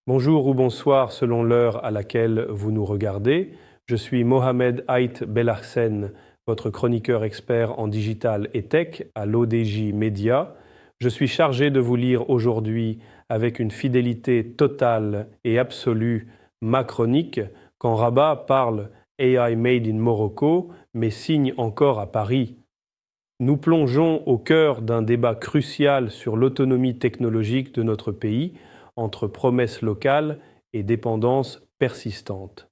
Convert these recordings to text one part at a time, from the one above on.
Bonjour ou bonsoir selon l'heure à laquelle vous nous regardez. Je suis Mohamed Ait Belahsen, votre chroniqueur expert en digital et tech à l'ODJ Média. Je suis chargé de vous lire aujourd'hui avec une fidélité totale et absolue ma chronique quand Rabat parle AI Made in Morocco mais signe encore à Paris. Nous plongeons au cœur d'un débat crucial sur l'autonomie technologique de notre pays entre promesses locales et dépendance persistante.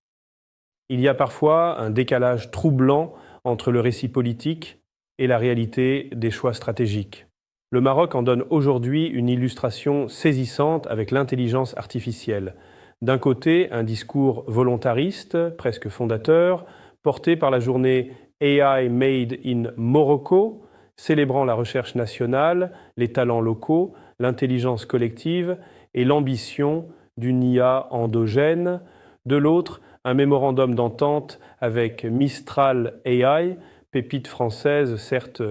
Il y a parfois un décalage troublant entre le récit politique et la réalité des choix stratégiques. Le Maroc en donne aujourd'hui une illustration saisissante avec l'intelligence artificielle. D'un côté, un discours volontariste, presque fondateur, porté par la journée AI Made in Morocco, célébrant la recherche nationale, les talents locaux, l'intelligence collective et l'ambition d'une IA endogène. De l'autre, un mémorandum d'entente avec Mistral AI, pépite française certes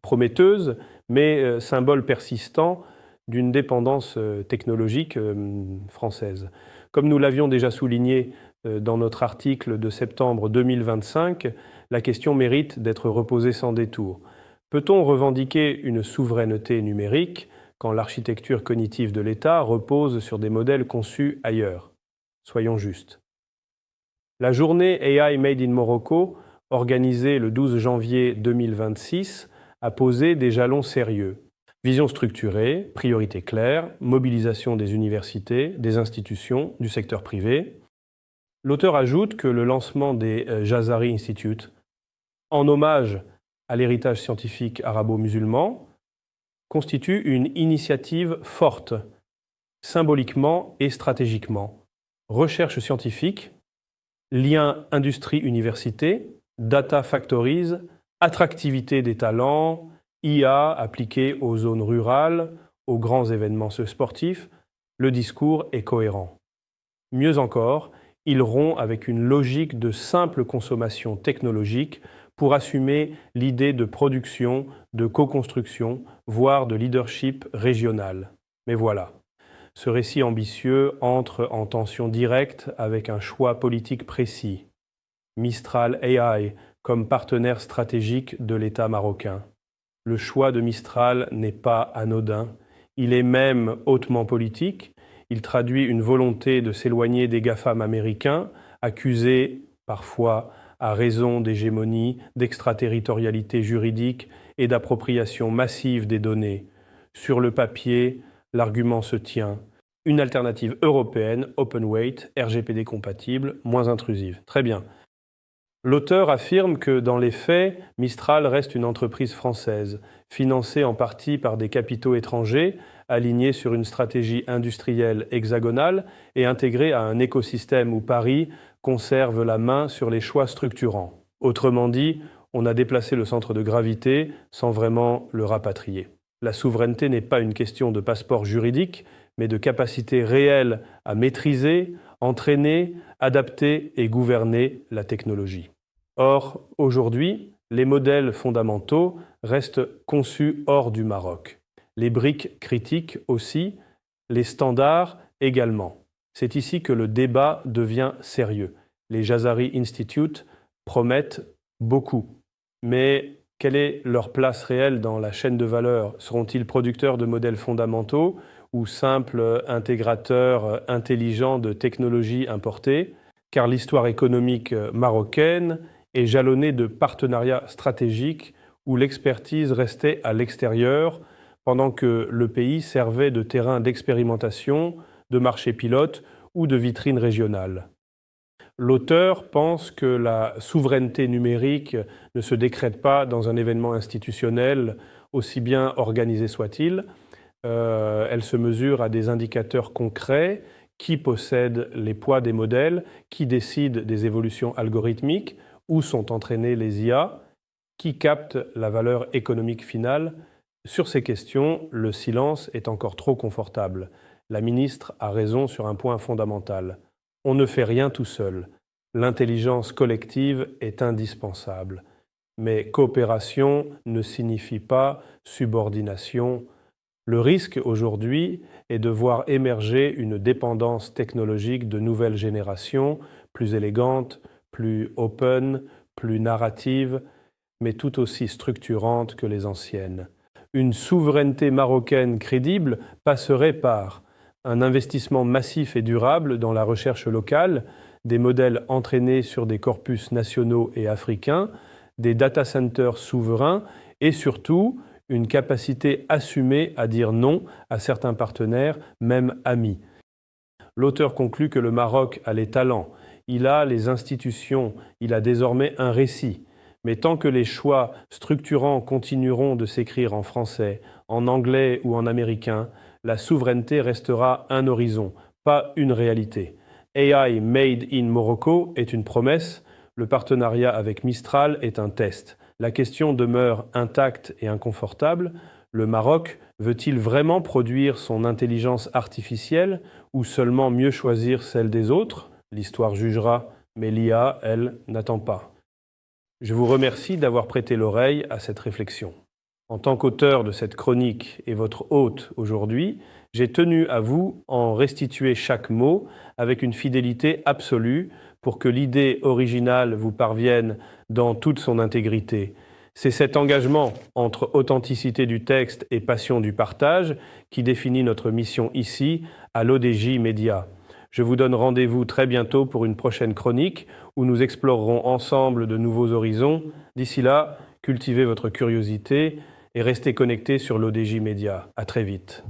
prometteuse, mais symbole persistant d'une dépendance technologique française. Comme nous l'avions déjà souligné dans notre article de septembre 2025, la question mérite d'être reposée sans détour. Peut-on revendiquer une souveraineté numérique quand l'architecture cognitive de l'État repose sur des modèles conçus ailleurs? Soyons justes. La journée AI Made in Morocco, organisée le 12 janvier 2026, a posé des jalons sérieux. Vision structurée, priorités claires, mobilisation des universités, des institutions, du secteur privé. L'auteur ajoute que le lancement des Jazari Institute, en hommage à l'héritage scientifique arabo-musulman, constitue une initiative forte, symboliquement et stratégiquement. Recherche scientifique, lien industrie-université, data factories, attractivité des talents, IA appliquée aux zones rurales, aux grands événements sportifs, le discours est cohérent. Mieux encore, il rompt avec une logique de simple consommation technologique pour assumer l'idée de production, de co-construction, voire de leadership régional. Mais voilà, ce récit ambitieux entre en tension directe avec un choix politique précis. Mistral AI comme partenaire stratégique de l'État marocain. Le choix de Mistral n'est pas anodin, il est même hautement politique. Il traduit une volonté de s'éloigner des GAFAM américains, accusés parfois à raison d'hégémonie, d'extraterritorialité juridique et d'appropriation massive des données. Sur le papier, l'argument se tient. Une alternative européenne, open weight, RGPD compatible, moins intrusive. Très bien. L'auteur affirme que, dans les faits, Mistral reste une entreprise française, financée en partie par des capitaux étrangers, alignée sur une stratégie industrielle hexagonale et intégrée à un écosystème où Paris conserve la main sur les choix structurants. Autrement dit, on a déplacé le centre de gravité sans vraiment le rapatrier. La souveraineté n'est pas une question de passeport juridique, mais de capacité réelle à maîtriser, entraîner, adapter et gouverner la technologie. Or, aujourd'hui, les modèles fondamentaux restent conçus hors du Maroc. Les briques critiques aussi, les standards également. C'est ici que le débat devient sérieux. Les Jazari Institute promettent beaucoup. Mais quelle est leur place réelle dans la chaîne de valeur? Seront-ils producteurs de modèles fondamentaux ou simples intégrateurs intelligents de technologies importées? Car l'histoire économique marocaine est jalonnée de partenariats stratégiques où l'expertise restait à l'extérieur pendant que le pays servait de terrain d'expérimentation, de marché pilote ou de vitrine régionale. L'auteur pense que la souveraineté numérique ne se décrète pas dans un événement institutionnel, aussi bien organisé soit-il. Elle se mesure à des indicateurs concrets, qui possède les poids des modèles, qui décide des évolutions algorithmiques, où sont entraînées les IA, qui capte la valeur économique finale. Sur ces questions, le silence est encore trop confortable. La ministre a raison sur un point fondamental. On ne fait rien tout seul. L'intelligence collective est indispensable. Mais coopération ne signifie pas subordination. Le risque aujourd'hui est de voir émerger une dépendance technologique de nouvelle génération, plus élégante, plus open, plus narrative, mais tout aussi structurante que les anciennes. Une souveraineté marocaine crédible passerait par un investissement massif et durable dans la recherche locale, des modèles entraînés sur des corpus nationaux et africains, des data centers souverains et surtout une capacité assumée à dire non à certains partenaires, même amis. L'auteur conclut que le Maroc a les talents, il a les institutions, il a désormais un récit. Mais tant que les choix structurants continueront de s'écrire en français, en anglais ou en américain, la souveraineté restera un horizon, pas une réalité. AI Made in Morocco est une promesse, le partenariat avec Mistral est un test. La question demeure intacte et inconfortable. Le Maroc veut-il vraiment produire son intelligence artificielle ou seulement mieux choisir celle des autres? L'histoire jugera, mais l'IA, elle, n'attend pas. Je vous remercie d'avoir prêté l'oreille à cette réflexion. En tant qu'auteur de cette chronique et votre hôte aujourd'hui, j'ai tenu à vous en restituer chaque mot avec une fidélité absolue pour que l'idée originale vous parvienne dans toute son intégrité. C'est cet engagement entre authenticité du texte et passion du partage qui définit notre mission ici, à l'ODJ Média. Je vous donne rendez-vous très bientôt pour une prochaine chronique où nous explorerons ensemble de nouveaux horizons. D'ici là, cultivez votre curiosité et restez connectés sur l'ODJ Média. À très vite.